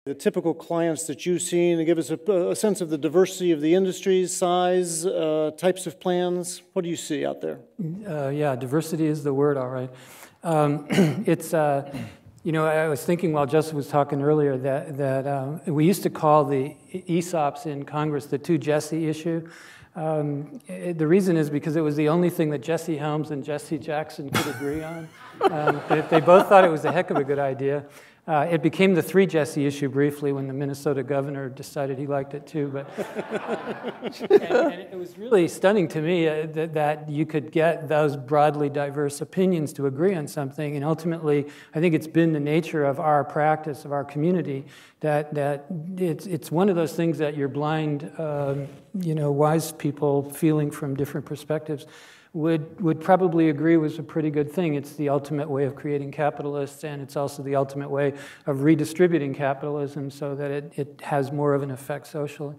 The typical clients that you've seen, to give us a sense of the diversity of the industries, size, types of plans. What do you see out there? Yeah, diversity is the word, all right. It's, you know, I was thinking while Joseph was talking earlier that we used to call the ESOPs in Congress the two Jesse issue. The reason is because it was the only thing that Jesse Helms and Jesse Jackson could agree on. They both thought it was a heck of a good idea. It became the three Jesse issue briefly when the Minnesota governor decided he liked it too. But and it was really stunning to me that you could get those broadly diverse opinions to agree on something. And ultimately, I think it's been the nature of our practice, of our community, that it's one of those things that you're blind, you know, wise people feeling from different perspectives would probably agree was a pretty good thing. It's the ultimate way of creating capitalists, and it's also the ultimate way of redistributing capitalism so that it has more of an effect socially.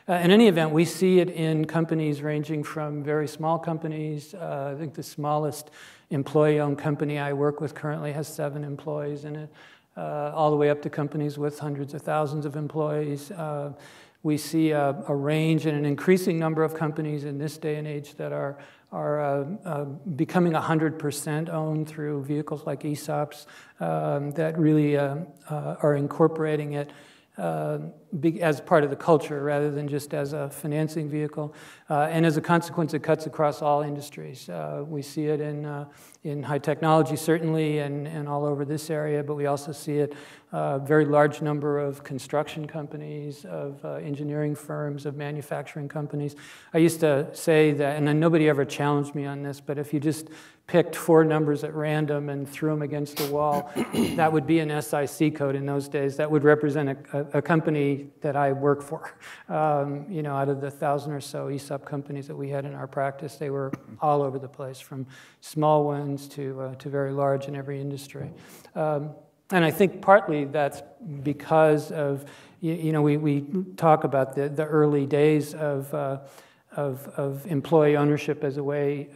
In any event, we see it in companies ranging from very small companies. I think the smallest employee-owned company I work with currently has 7 employees in it, all the way up to companies with hundreds of thousands of employees. We see a range and an increasing number of companies in this day and age that are becoming 100% owned through vehicles like ESOPs that really are incorporating it as part of the culture rather than just as a financing vehicle. And as a consequence, it cuts across all industries. We see it in high technology, certainly, and all over this area, but we also see it a very large number of construction companies, of engineering firms, of manufacturing companies. I used to say that, and nobody ever challenged me on this, but if you just picked 4 numbers at random and threw them against the wall, that would be an SIC code in those days. That would represent a company that I work for. You know, out of the 1,000 or so ESOP companies that we had in our practice, they were all over the place, from small ones to very large in every industry. And I think partly that's because of, you know, we talk about the early days of employee ownership as a way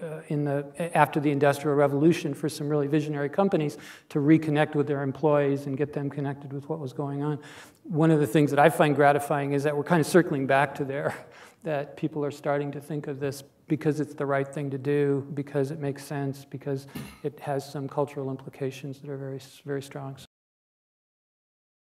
after the Industrial Revolution for some really visionary companies to reconnect with their employees and get them connected with what was going on. One of the things that I find gratifying is that we're kind of circling back to there, that people are starting to think of this because it's the right thing to do, because it makes sense, because it has some cultural implications that are very, very strong. So